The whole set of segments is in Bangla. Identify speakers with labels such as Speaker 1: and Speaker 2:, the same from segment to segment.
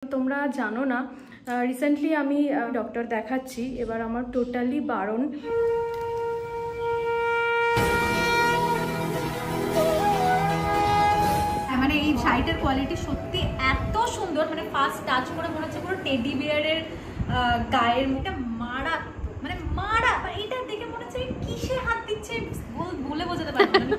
Speaker 1: তোমরা জানো না, রিসেন্টলি আমি ডক্টর দেখাচ্ছি, এবার আমার টোটালি বারণ।
Speaker 2: মানে এই শাড়িটার কোয়ালিটি সত্যি এত সুন্দর, মানে ফার্স্ট টাচ করে মনে হচ্ছে পুরো টেডি বিয়ারের গায়ের মুখটা মারাত্মক, মানে এইটার দেখে মনে হচ্ছে কিসে হাত দিচ্ছে বলে বোঝাতে পারবো না।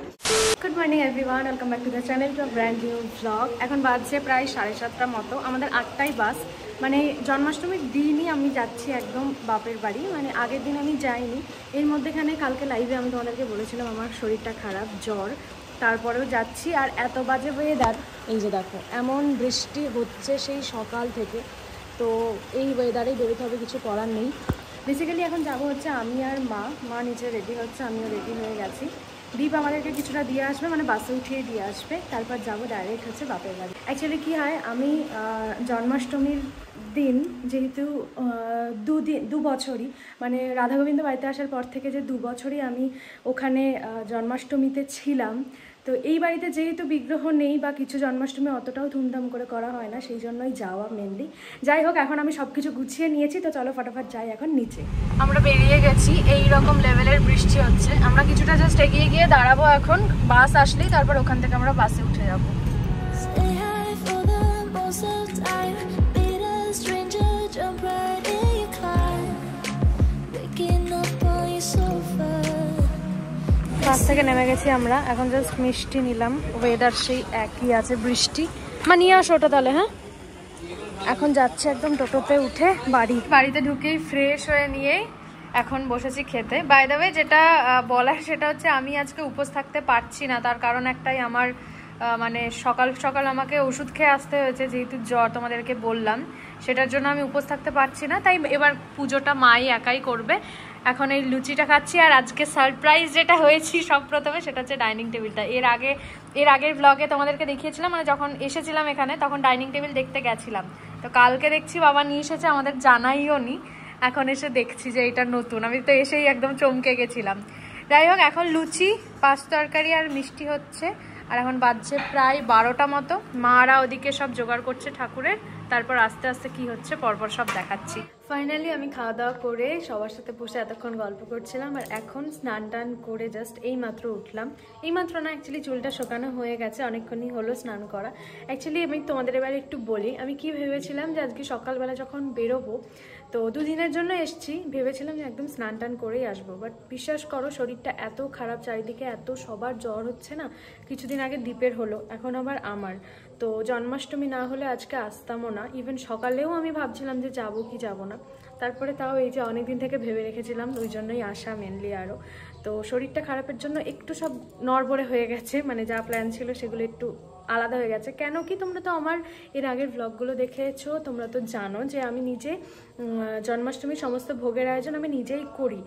Speaker 1: Good morning everyone, welcome back to the channel to brand new blog. এখন বাজছে প্রায় 7:30 মতো, আমাদের 8টায় বাস। মানে জন্মাষ্টমীর দিনই আমি যাচ্ছি একদম বাপের বাড়ি, মানে আগের দিন আমি যাইনি। এর মধ্যেখানে কালকে লাইভে আমি তোমাদেরকে বলেছিলাম আমার শরীরটা খারাপ, জ্বর, তারপরেও যাচ্ছি। আর এত বাজে ওয়েদার, এই যে দেখো এমন বৃষ্টি হচ্ছে সেই সকাল থেকে, তো এই ওয়েদারেই বেরোতে হবে, কিছু করার নেই। বেসিক্যালি এখন যাবো হচ্ছে আমি আর মা নিচে রেডি হচ্ছে, আমিও রেডি হয়ে গেছি। দীপ আমাদেরকে কিছুটা দিয়ে আসবে, মানে বাসে উঠিয়ে দিয়ে আসবে, তারপর যাবো ডাইরেক্ট হচ্ছে বাপের বাড়ি। অ্যাকচুয়ালি কী হয়, আমি জন্মাষ্টমীর দিন যেহেতু দু বছরই, মানে রাধা গোবিন্দ বাড়িতে আসার পর থেকে যে 2 বছরই আমি ওখানে জন্মাষ্টমীতে ছিলাম, তো এই বাড়িতে যেহেতু বিগ্রহ নেই বা কিছু জন্মাষ্টমী অতটাও ধুমধাম করে করা হয় না, সেই জন্যই যাওয়া মেনলি। যাই হোক, এখন আমি সব কিছু গুছিয়ে নিয়েছি, তো চলো ফটাফট যাই এখন নিচে। আমরা বেরিয়ে গেছি, এই রকম লেভেলের বৃষ্টি হচ্ছে। আমরা কিছুটা জাস্ট এগিয়ে গিয়ে দাঁড়াবো, এখন বাস আসলেই তারপর ওখান থেকে আমরা বাসে উঠে যাবো। বাস থেকে নেমে গেছি আমরা, এখন জাস্ট মিষ্টি নিলাম। ওয়েদার সেই একই আছে, বৃষ্টি। নিয়ে আসো ওটা তাহলে। হ্যাঁ, এখন যাচ্ছে একদম টোটোতে উঠে বাড়িতে ঢুকেই ফ্রেশ হয়ে নিয়ে এখন বসেছি খেতে। বাই দ্য ওয়ে, যেটা বলার সেটা হচ্ছে আমি আজকে উপোস থাকতে পারছি না, তার কারণ একটাই, আমার মানে সকাল সকাল আমাকে ওষুধ খেয়ে আসতে হয়েছে, যেহেতু জ্বর তোমাদেরকে বললাম, সেটার জন্য আমি উপোস থাকতে পারছি না। তাই এবার পুজোটা মাই একাই করবে। এখন এই লুচিটা খাচ্ছি, আর আজকে সারপ্রাইজ যেটা হয়েছি সব প্রথমে, সেটা হচ্ছে ডাইনিং টেবিলটা। এর আগের ব্লগে তোমাদেরকে দেখিয়েছিলাম, মানে যখন এসেছিলাম এখানে তখন ডাইনিং টেবিল দেখতে গেছিলাম, তো কালকে দেখছি বাবা নিয়ে এসেছে, আমাদের জানাইও নি। এখন এসে দেখছি যে এটা নতুন, আমি তো এসেই একদম চমকে গেছিলাম। যাই হোক, এখন লুচি, পাঁচ তরকারি আর মিষ্টি হচ্ছে, আর এখন বাজছে প্রায় 12টা মতো। মারা ওদিকে সব জোগাড় করছে ঠাকুরের, তারপর আস্তে আস্তে কি হচ্ছে পরপর সব দেখাচ্ছি। ফাইনালি আমি খাওয়া দাওয়া করে সবার সাথে বসে এতক্ষণ গল্প করছিলাম, আর এখন স্নান টান করে জাস্ট এই মাত্র উঠলাম। এই মাত্র না, অ্যাকচুয়ালি চুলটা শোকানো হয়ে গেছে, অনেকক্ষণই হলো স্নান করা। অ্যাকচুয়ালি আমি তোমাদের এবার একটু বলি, আমি কি ভেবেছিলাম যে আজকে সকালবেলা যখন বেরোবো, তো 2 দিনের জন্য এসছি, ভেবেছিলাম যে একদম স্নান টান করেই আসবো। বাট বিশ্বাস করো, শরীরটা এত খারাপ, চারিদিকে এত সবার জ্বর হচ্ছে না। কিছুদিন আগে দীপের হলো, এখন আবার আমার। তো জন্মাষ্টমী না হলে আজকে আসতামও না। ইভেন সকালেও আমি ভাবছিলাম যে যাবো কি যাবো না, তারপরে তাও এই যে অনেকদিন থেকে ভেবে রেখেছিলাম, ওই জন্যই আসা মেনলি। আরও তো শরীরটা খারাপের জন্য একটু সব নড়বড়ে হয়ে গেছে, মানে যা প্ল্যান ছিল সেগুলো একটু আলাদা হয়ে গেছে। কেন কি, তোমরা তো আমার এর আগের ব্লগগুলো দেখেছো, তোমরা তো জানো যে আমি নিজে জন্মাষ্টমীর সমস্ত ভোগের আয়োজন আমি নিজেই করি।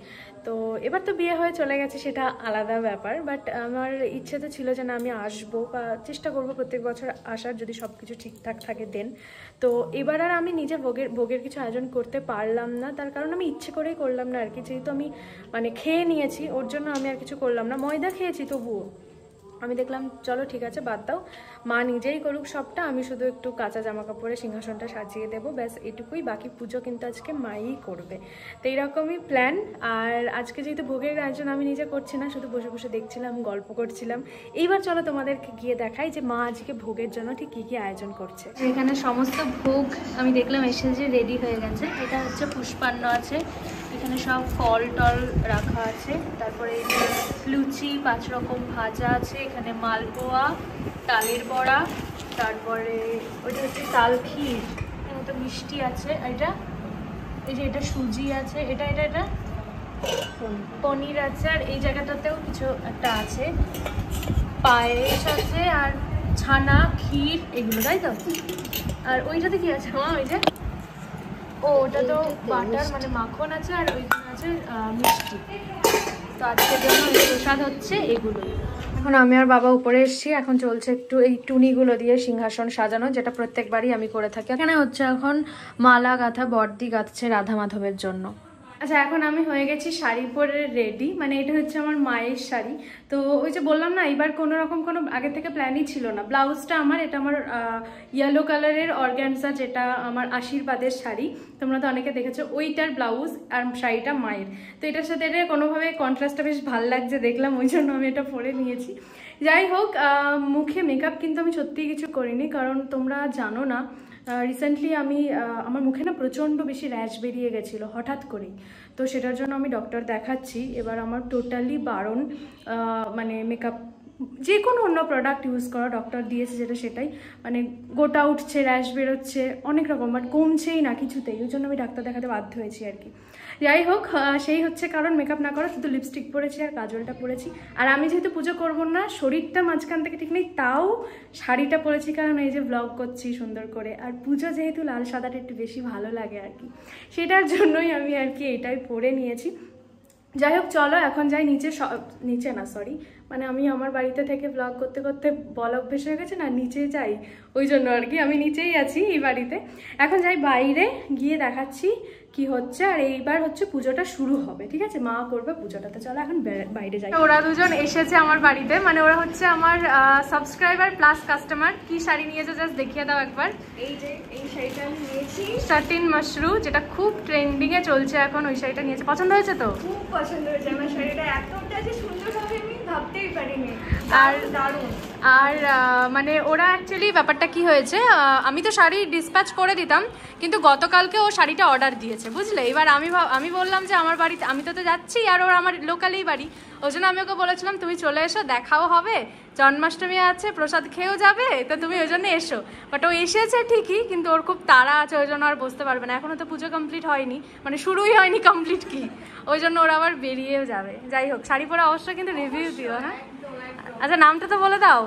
Speaker 1: তো এবার তো বিয়ে হয়ে চলে গেছে, সেটা আলাদা ব্যাপার, বাট আমার ইচ্ছে তো ছিল যে না, আমি আসবো বা চেষ্টা করবো প্রত্যেক বছর আসার, যদি সব কিছু ঠিকঠাক থাকে দেন। তো এবার আর আমি নিজে ভোগের কিছু আয়োজন করতে পারলাম না, তার কারণ আমি ইচ্ছে করেই করলাম না আর কি। যেহেতু আমি মানে খেয়ে নিয়েছি, ওর জন্য আমি আর কিছু করলাম না। ময়দা খেয়েছি, তবুও আমি দেখলাম চলো ঠিক আছে, বাদ দাও, মা নিজেই করুক সবটা, আমি শুধু একটু কাঁচা জামা কাপড়ে সিংহাসনটা সাজিয়ে দেবো, ব্যাস এটুকুই। বাকি পুজো কিন্তু আজকে মাই করবে, তো এইরকমই প্ল্যান। আর আজকে যেহেতু ভোগের আয়োজন আমি নিজে করছি না, শুধু বসে বসে দেখছিলাম, গল্প করছিলাম। এইবার চলো তোমাদেরকে গিয়ে দেখাই যে মা আজকে ভোগের জন্য ঠিক কী কী আয়োজন করছে। এখানে সমস্ত ভোগ আমি দেখলাম এসে যে রেডি হয়ে গেছে। এটা হচ্ছে পুষ্পান্ন আছে, এখানে সব ফল টল রাখা আছে, তারপরে এই যে লুচি, 5 রকম ভাজা আছে, এখানে মালপোয়া, তালের বড়া, তারপরে ওইটা হচ্ছে তাল ক্ষীর, এর মতো মিষ্টি আছে, এটা এই যে এটা সুজি আছে, এটা এটা এটা পনির আছে, আর এই জায়গাটাতেও কিছু একটা আছে, পায়েস আছে, আর ছানা, ক্ষীর, এগুলো, তাই তো। আর ওইটাতে কি আছে মা? ওই যে ওটা তো বাটার, মানে মাখন আছে, আর ওইখানে আছে মিষ্টি। তো আজকের জন্য প্রসাদ হচ্ছে এগুলো। এখন আমি আর বাবা উপরে এসেছি, এখন চলছে একটু এই টুনিগুলো দিয়ে সিংহাসন সাজানো, যেটা প্রত্যেকবারই আমি করে থাকি। এখানে হচ্ছে এখন মালা গাঁথা, বর্দি গাঁথছে রাধা মাধবের জন্য। আচ্ছা, এখন আমি হয়ে গেছি শাড়ি পরে রেডি, মানে এটা হচ্ছে আমার মায়ের শাড়ি। তো ওই যে বললাম না, এবার কোনো রকম কোনো আগে থেকে প্ল্যানই ছিল না। ব্লাউজটা আমার, এটা আমার ইয়েলো কালারের অর্গানজা, যেটা আমার আশীর্বাদের শাড়ি, তোমরা তো অনেকে দেখেছো, ওইটার ব্লাউজ, আর শাড়িটা মায়ের। তো এটার সাথে এটা কোনোভাবে কন্ট্রাস্টটা বেশ ভালো লাগছে দেখলাম, ওই জন্য আমি এটা পরে নিয়েছি। যাই হোক, মুখে মেকআপ কিন্তু আমি সত্যিই কিছু করিনি, কারণ তোমরা জানো না রিসেন্টলি আমি আমার মুখে না প্রচণ্ড বেশি র্যাশ বেরিয়ে গেছিলো হঠাৎ করেই। তো সেটার জন্য আমি ডক্টর দেখাচ্ছি। এবার আমার টোটালি বারণ, মানে মেকআপ যে কোনো অন্য প্রোডাক্ট ইউজ করা, ডক্টর দিয়েছে যেটা সেটাই, মানে গোটা উঠছে, র্যাশ বেরোচ্ছে অনেক রকম, বাট কমছেই না কিছুতেই, ওই জন্য আমি ডাক্তার দেখাতে বাধ্য হয়েছি আর কি। যাই হোক, সেই হচ্ছে কারণ মেকআপ না করা, শুধু লিপস্টিক পরেছি আর কাজলটা পরেছি। আর আমি যেহেতু পুজো করবো না, শরীরটা মাঝখান থেকে ঠিক নেই, তাও শাড়িটা পরেছি, কারণ এই যে ব্লগ করছি সুন্দর করে, আর পুজো যেহেতু লাল সাদাটা একটু বেশি ভালো লাগে আর কি, সেটার জন্যই আমি আর কি এটাই পরে নিয়েছি। যাই হোক, চলো এখন যাই নিচে, নিচে না সরি, মানে আমি আমার বাড়িতে থেকে ব্লগ করতে করতে বল অভ্যেস হয়ে গেছে না, নিচে যাই, ওই জন্য আর কি আমি নিচেই আছি এই বাড়িতে। এখন যাই বাইরে গিয়ে দেখাচ্ছি কি হচ্ছে। আর এইবার হচ্ছে পুজোটা শুরু হবে, ঠিক আছে, মা করবে পুজোটা। তো চলো এখন বাইরে যাই। ওরা দুজন এসেছে আমার বাড়িতে, মানে ওরা হচ্ছে আমার সাবস্ক্রাইবার প্লাস কাস্টমার। কি শাড়ি নিয়েছে জাস্ট দেখিয়ে দাও একবার। এই যে এই শাড়িটা আমি নিয়েছি, সাটিন মাশরু, যেটা খুব ট্রেন্ডিং এ চলছে এখন, ওই শাড়িটা নিয়েছে। পছন্দ হয়েছে তো?
Speaker 2: খুব পছন্দ হয়েছে আমার শাড়িটা, এতটা যে সুন্দর হবে আমি ভাবতেই পারিনি।
Speaker 1: আর
Speaker 2: দারুণ।
Speaker 1: আর মানে ওরা অ্যাকচুয়ালি ব্যাপারটা কি হয়েছে, আমি তো শাড়ি ডিসপ্যাচ করে দিতাম, কিন্তু গতকালকে ও শাড়িটা অর্ডার দিয়েছে, বুঝলে। এবার আমি বললাম যে আমার বাড়িতে আমি তো যাচ্ছি, আর ওর আমার লোকালেই বাড়ি, ওই জন্য আমি ওকে বলেছিলাম তুমি চলে এসো, দেখাও হবে, জন্মাষ্টমী আছে, প্রসাদ খেয়েও যাবে, তো তুমি ওই জন্য এসো। বাট ও এসেছে ঠিকই, কিন্তু ওর খুব তাড়া আছে, ওই জন্য আর বসতে পারবে না, এখনো তো পুজো কমপ্লিট হয়নি, মানে শুরুই হয়নি, কমপ্লিট কি, ওই জন্য ওরা আবার বেরিয়েও যাবে। যাই হোক, শাড়ি পরে অবশ্যই কিন্তু রিভিউ দিও, হ্যাঁ। আচ্ছা, নামটা তো বলে দাও।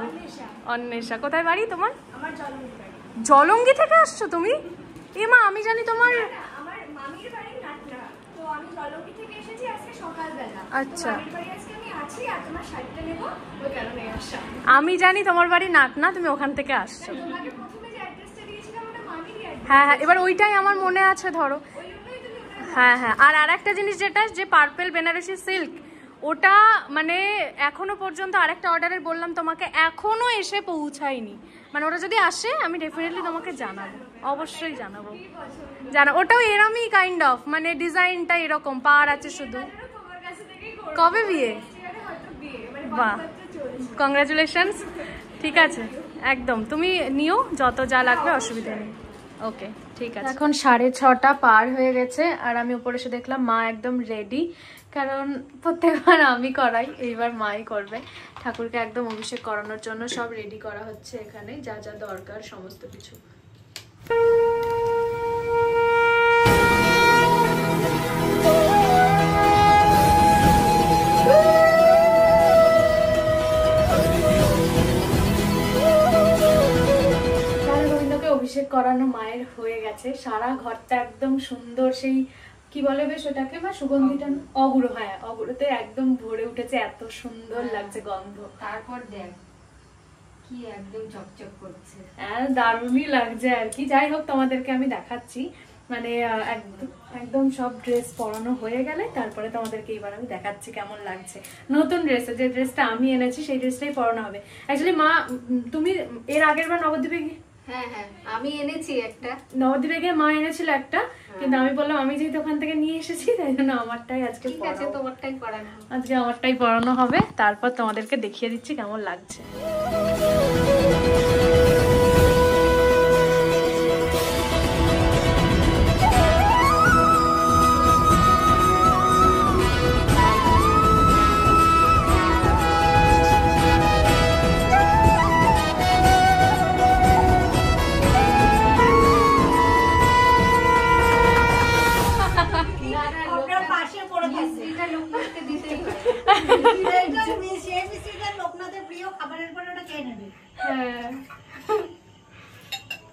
Speaker 1: অন্বেষা। কোথায় বাড়ি তোমার?
Speaker 2: আমার জলঙ্গি বাড়ি।
Speaker 1: জলঙ্গি থেকে আসছো তুমি? এ মা, আমি জানি তোমার
Speaker 2: আমার মামির বাড়ি নাটনা, তো আমি জলঙ্গি থেকে এসেছি আজকে সকালবেলা।
Speaker 1: আচ্ছা,
Speaker 2: মামির বাড়ি আজকে আমি আছি, আর তোমার শাড়িটা নেব, ওই কারণে আসা।
Speaker 1: আমি জানি তোমার বাড়ি নাটনা, তুমি ওখান থেকে আসছো।
Speaker 2: তোমাকে প্রথমে যে অ্যাড্রেসটা দিয়েছিলাম ওটা মামিরই অ্যাড্রেস।
Speaker 1: হ্যাঁ হ্যাঁ, এবার ওইটাই আমার মনে আছে ধরো।
Speaker 2: ওই জন্যই তুমি ওখানে।
Speaker 1: হ্যাঁ হ্যাঁ, আর একটা জিনিস যেটা, যে পার্পেল বেনারসি সিল্ক, ওটা মানে এখনো পর্যন্ত আরেকটা অর্ডারের বললাম তোমাকে, এখনো এসে পৌঁছায়নি, মানে ওটা যদি আসে আমি ডেফিনেটলি তোমাকে জানাবো, অবশ্যই জানাবো। ওটাও এরমই কাইন্ড অফ, মানে ডিজাইনটা এরকম, পার আছে শুধু।
Speaker 2: তোমার কাছে থেকেই করব।
Speaker 1: কবে বিয়ে?
Speaker 2: হয়তো বিয়ে, মানে
Speaker 1: বাহ, কংগ্রাচুলেশনস। ঠিক আছে, একদম তুমি নিও যত যা লাগবে, অসুবিধা নেই। ওকে, ঠিক আছে। এখন 6:30 পার হয়ে গেছে, আর আমি উপরে এসে দেখলাম মা একদম রেডি, কারণ প্রত্যেকবার আমি করাই, এইবার মাই করবে। ঠাকুরকে একদম অভিষেক করানোর জন্য সব রেডি করা হচ্ছে, এখানে যা যা দরকার সমস্ত কিছু। অভিষেক করানো মায়ের হয়ে গেছে, সারা ঘরটা একদম সুন্দর, সেই কি বলে বেশ ওটাকে, বা সুগন্ধিটা, অগুরো, হ্যাঁ অগুরোতে একদম ভরে উঠেছে, এত সুন্দর লাগছে গন্ধ।
Speaker 2: তারপর দেখ কি একদম চকচক করছে,
Speaker 1: হ্যাঁ দারুণই লাগছে আর কি। যাই হোক, তোমাদেরকে আমি দেখাচ্ছি, মানে একদম সব ড্রেস পরানো হয়ে গেলে তারপরে তোমাদেরকে এবার আমি দেখাচ্ছি কেমন লাগছে। নতুন ড্রেসে, যে ড্রেসটা আমি এনেছি সেই ড্রেসটাই পরানো হবে। অ্যাকচুয়ালি মা, তুমি এর আগের বার নবদ্বীপে গিয়ে,
Speaker 2: হ্যাঁ হ্যাঁ আমি এনেছি একটা,
Speaker 1: নবদ্বীপে গিয়ে মা এনেছিল একটা, কিন্তু আমি বললাম আমি যেহেতু ওখান থেকে নিয়ে এসেছি, তাই জন্য আমারটাই আজকে পরাবো।
Speaker 2: তোমারটাই পরানো,
Speaker 1: আজকে আমারটাই পরানো হবে, তারপর তোমাদেরকে দেখিয়ে দিচ্ছি কেমন লাগছে।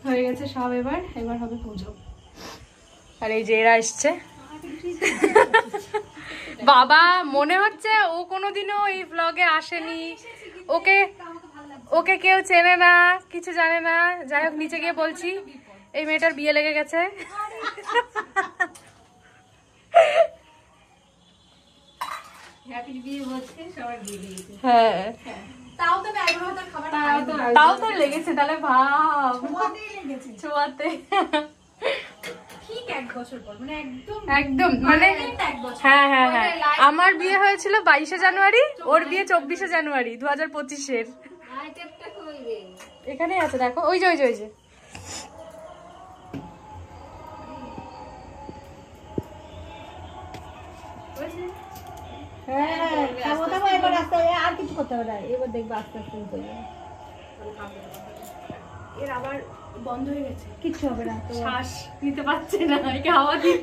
Speaker 1: হয়ে গেছে সব, এবার হবে পুজো। আর এই যে এরা এসছে, বাবা মনে হচ্ছে ও কোনোদিনও এই ব্লগে আসেনি, ওকে কেউ চেনে না, কিছু জানে না। যাই হোক, নিচে গিয়ে বলছি এই মেয়েটার বিয়ে লেগে গেছে।
Speaker 2: হ্যাপি বিয়ে হচ্ছে সবার বিয়ে লেগেছে।
Speaker 1: হ্যাঁ
Speaker 2: তাও তো ব্যাগগুলো তো খাবার
Speaker 1: তাও তো লেগেছে, তাহলে ভাব
Speaker 2: ছোঁয়াতেই লেগেছে।
Speaker 1: ছোঁয়াতে
Speaker 2: ঠিক 1 বছর পর, মানে একদম
Speaker 1: একদম মানে
Speaker 2: 1 বছর।
Speaker 1: হ্যাঁ হ্যাঁ হ্যাঁ, আমার বিয়ে হয়েছিল 22শে জানুয়ারি, ওর বিয়ে 24শে জানুয়ারি 2025-এর। এখানেই আছে দেখো, ওই যে ওই যে ওই যে
Speaker 2: আর কিছু করতে হবে না, এবার দেখবো আস্তে আস্তে
Speaker 1: এর আবার বন্ধ হয়ে গেছে,
Speaker 2: কিচ্ছু হবে না,
Speaker 1: শ্বাস নিতে পারছে না, একে হাওয়া দিই।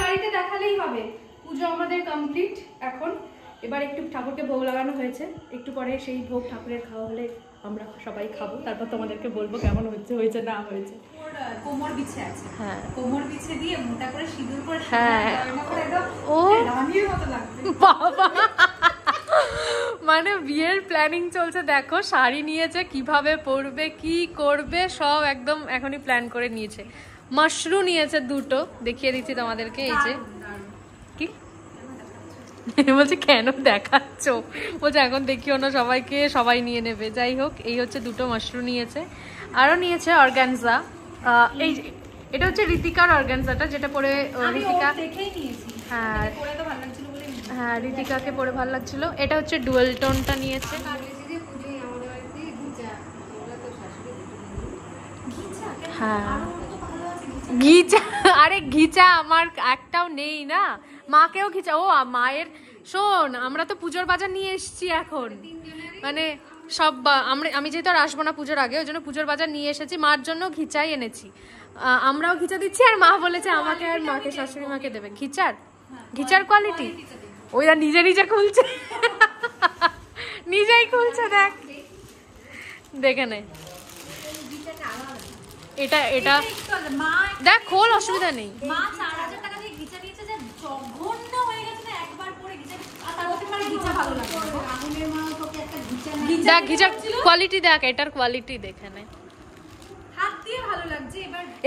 Speaker 1: বাড়িতে দেখালেই হবে। পুজো আমাদের কমপ্লিট এখন, এবার একটু ঠাকুরকে ভোগ লাগানো হয়েছে, একটু পরে সেই ভোগ ঠাকুরের খাওয়া হলে আমরা সবাই খাবো, তারপর তোমাদেরকে বলবো কেমন হচ্ছে, হয়েছে না হয়েছে।
Speaker 2: কোমর বিছে আছে,
Speaker 1: হ্যাঁ
Speaker 2: কোমর বিছে দিয়ে মোটা করে সিঁদুর করে
Speaker 1: হ্যাঁ ও
Speaker 2: রানীর মতো লাগবে
Speaker 1: বাবা, মানে বিয়ের প্ল্যানিং চলছে, দেখো শাড়ি নিয়েছে, কিভাবে পরবে কি করবে সব একদম এখনই প্ল্যান করে নিয়েছে। মাশরু নিয়েছে দুটো, দেখিয়ে দিচ্ছি তোমাদেরকে, এই যে কি বলছে কেন দেখাচ্ছ, বলছে এখন দেখিও না সবাইকে, সবাই নিয়ে নেবে। যাই হোক, এই হচ্ছে দুটো মাশরু নিয়েছে, আরো নিয়েছে অর্গানজা। এই এটা হচ্ছে ঋতিকার অর্গানজাটা, যেটা পরে ঋতিকা
Speaker 2: দেখেই নিয়েছি,
Speaker 1: হ্যাঁ
Speaker 2: পরে তো ভালো লাগছিল বলে
Speaker 1: হ্যাঁ ঋতিকাকে পরে ভালো লাগছিল। এটা হচ্ছে ডুয়েল টোনটা নিয়েছে। হ্যাঁ ঘিচা, আরে ঘিচা আমার একটাও নেই না, মাকেও ঘিচা। ও মায়ের শোন, আমরা তো পুজোর বাজার নিয়ে এসেছি এখন, মানে সব আমি যেহেতু আর আসবো না পুজোর আগে, ওই জন্য পুজোর বাজার নিয়ে এসেছি, মার জন্য ঘিচাই এনেছি। আমরাও ঘিচা দিচ্ছি, আর মা বলেছে আমাকে আর মাকে, শাশুড়ি মাকে দেবে। ঘিচার কোয়ালিটি ওইটা নিজে নিজে খুলছে, নিজেই খুলছে, দেখ দেখে নে। এটা এটা দেখ খোল, অসুবিধা নেই।
Speaker 2: মা 4000 টাকা দিয়ে ঘিচা নিয়েছে, যে জঘন্য হয়ে গেছে না, একবার পরে ঘিচা, আর তার মধ্যে মানে ঘিচা ভালো লাগে। রাহুলের মা তোকে একটা ঘিচা
Speaker 1: দেখ ঘিচার কোয়ালিটি দেখ, এটার কোয়ালিটি দেখে নে,
Speaker 2: হাত দিয়ে ভালো লাগছে।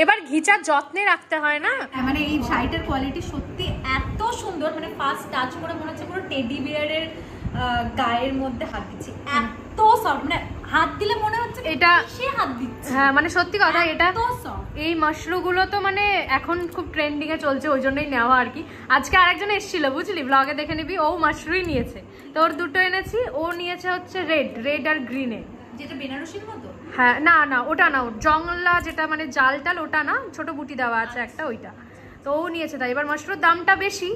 Speaker 1: এবার ঘিচার যত্নে রাখতে হয় না,
Speaker 2: মানে এই শাড়িটার কোয়ালিটি সত্যি এত সুন্দর, মানে ফার্স্ট টাচ করে মনে হচ্ছে পুরো টেডি বিয়ারের গায়ের মধ্যে হাত দিচ্ছি, এত সফট, মানে হাত দিলে মনে হচ্ছে
Speaker 1: এটা
Speaker 2: সে হাত দিচ্ছে।
Speaker 1: হ্যাঁ মানে সত্যি কথা, এটা
Speaker 2: তো সফট।
Speaker 1: এই মাশরুগুলো তো মানে এখন খুব ট্রেন্ডিং এ চলছে, ওই জন্যই নেওয়া আর কি। আজকে আরেকজন এসেছিল বুঝলি, ব্লগে দেখে নিবি, ও মাশরুই নিয়েছে, তো ওর দুটো এনেছি। ও নিয়েছে হচ্ছে রেড আর গ্রিনে,
Speaker 2: যেটা বেনারসির মতো।
Speaker 1: হ্যাঁ না না ওটা না, জংলা যেটা মানে জাল টাল, ওটা না, ছোট বুটি দেওয়া আছে একটা, ওইটা। তো ও নিয়েছে তাই। এবার মাশরুর দামটা বেশি,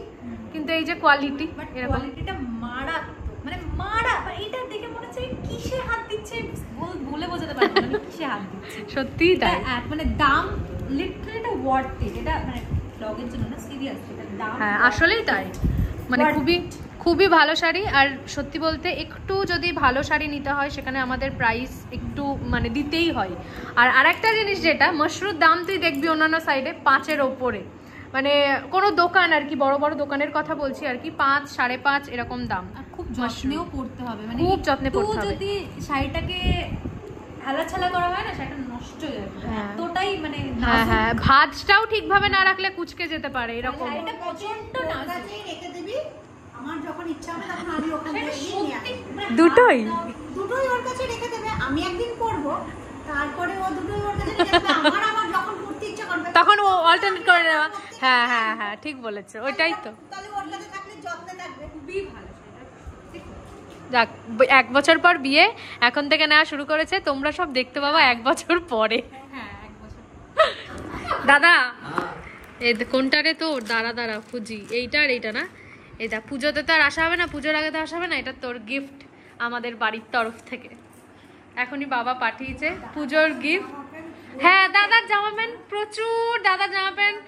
Speaker 1: কিন্তু এই যে কোয়ালিটি, এরকম
Speaker 2: কোয়ালিটিটা মারাত্মক, মানে মারা, এটা দেখে মনে হচ্ছে কিসে হাত দিচ্ছে, বলে বোঝাতে পারবো না কিসে হাত দিচ্ছে।
Speaker 1: সত্যিই তাই,
Speaker 2: মানে দাম লিটারালি এটা ওয়ার্থ ইট, এটা মানে ব্লগের জন্য না, সিরিয়াস, এটা দাম।
Speaker 1: হ্যাঁ আসলেই তাই, মানে খুবই ভালো শাড়ি। আর সত্যি বলতে একটু যদি ভালো শাড়ি নিতে হয়, সেখানে আমাদের প্রাইস একটু মানে দিতেই হয়। আর আরেকটা জিনিস, যেটা মাশরুর দাম তুই দেখবি অন্যান্য সাইডে 5-এর ওপরে, মানে কোনো দোকান আর কি, বড় বড় দোকানের কথা বলছি আর কি, 5, 5.5 এরকম দাম।
Speaker 2: খুব যত্নেও পড়তে হবে, মানে
Speaker 1: খুব যত্নে পড়তে হবে।
Speaker 2: যদি শাড়িটাকে হালাছালা করা হয় না, সেটা নষ্ট হয়ে যাবে, এতটাই মানে
Speaker 1: হ্যাঁ হ্যাঁ, ভাঁজটাও ঠিকভাবে না রাখলে কুচকে যেতে পারে, এরকম।
Speaker 2: এটা প্রচন্ড নাজুক,
Speaker 3: রেখে দিবি, আমার যখন ইচ্ছা হবে তখন আমি ওখান থেকে নিয়ে আসবো।
Speaker 1: দুটোই
Speaker 3: ওর কাছে রেখে দেবে, আমি একদিন পরবো, তারপরে ও দুটোই ওর কাছে রেখে দেবে, আমার যখন পড়তে ইচ্ছা করবে
Speaker 1: তখন ও অল্টারনেট করে নেওয়া। হ্যাঁ হ্যাঁ হ্যাঁ, ঠিক বলেছো, ওইটাই তো।
Speaker 3: তাহলে ওর কাছে থাকলে যত্নে থাকবে,
Speaker 2: খুবই ভালো।
Speaker 1: যাক, 1 বছর পর বিয়ে, এখন থেকে নেওয়া শুরু করেছে, তোমরা সব দেখতে পাবা 1 বছর পরে।
Speaker 2: হ্যাঁ 1 বছর।
Speaker 1: দাদা এই কোনটারে তোর, দাঁড়া খুঁজি, এইটা আর এইটা না, এটা পুজোতে তো আর আসা হবে না, পুজোর আগে তো আসা হবে না, এটা তোর গিফট আমাদের বাড়ির তরফ থেকে, এখনই বাবা পাঠিয়েছে পুজোর গিফট। হ্যাঁ দাদার জামা প্যান্ট প্রচুর, দাদার জামা প্যান্ট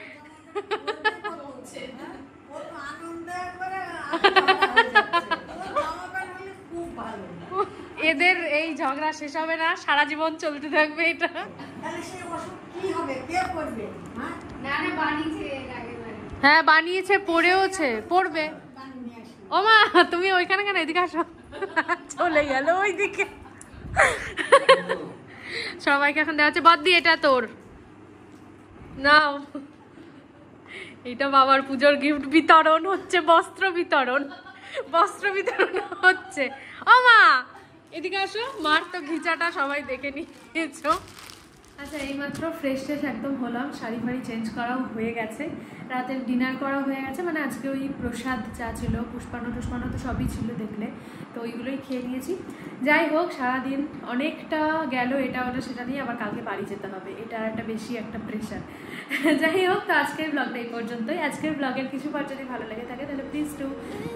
Speaker 1: এদের এই ঝগড়া শেষ হবে না, সারা জীবন চলতে থাকবে এটা। হ্যাঁ বানিয়েছে, পড়েওছে, পড়বে। ও মা তুমি ওইখানে কেন, এদিকে আসো, চলে গেল ওইদিকে। সবাইকে এখন দেওয়া হচ্ছে, বদ্দি এটা তোর, নাও, এটা বাবার পুজোর গিফট বিতরণ হচ্ছে, বস্ত্র বিতরণ হচ্ছে। ও মা এদিকে আসো, মার তো ঘিচাটা সবাই দেখে নিয়েছো। আচ্ছা এইমাত্র ফ্রেশ ট্রেশ একদম হলাম, শাড়ি ফাড়ি চেঞ্জ করাও হয়ে গেছে, রাতের ডিনার করা হয়ে গেছে, মানে আজকে ওই প্রসাদ যা ছিল পুষ্পান্ন টুষ্পান্ন তো সবই ছিল দেখলে, তো ওইগুলোই খেয়ে নিয়েছি। যাই হোক সারাদিন অনেকটা গেল এটা ওটা সেটা নিয়ে, আবার কালকে বাড়ি যেতে হবে, এটা একটা বেশি একটা প্রেশার। যাই হোক, তো আজকের ব্লগটা এই পর্যন্তই। আজকের ব্লগের কিছু পার্ট যদি ভালো লেগে থাকে তাহলে please do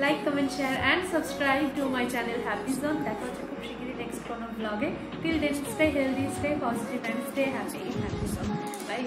Speaker 1: like, comment, share and subscribe to my channel happy zone. দেখা হচ্ছে খুব শিগগিরই নেক্সট কোনো ব্লগে। Till then stay healthy, stay positive and stay happy in happy zone. By.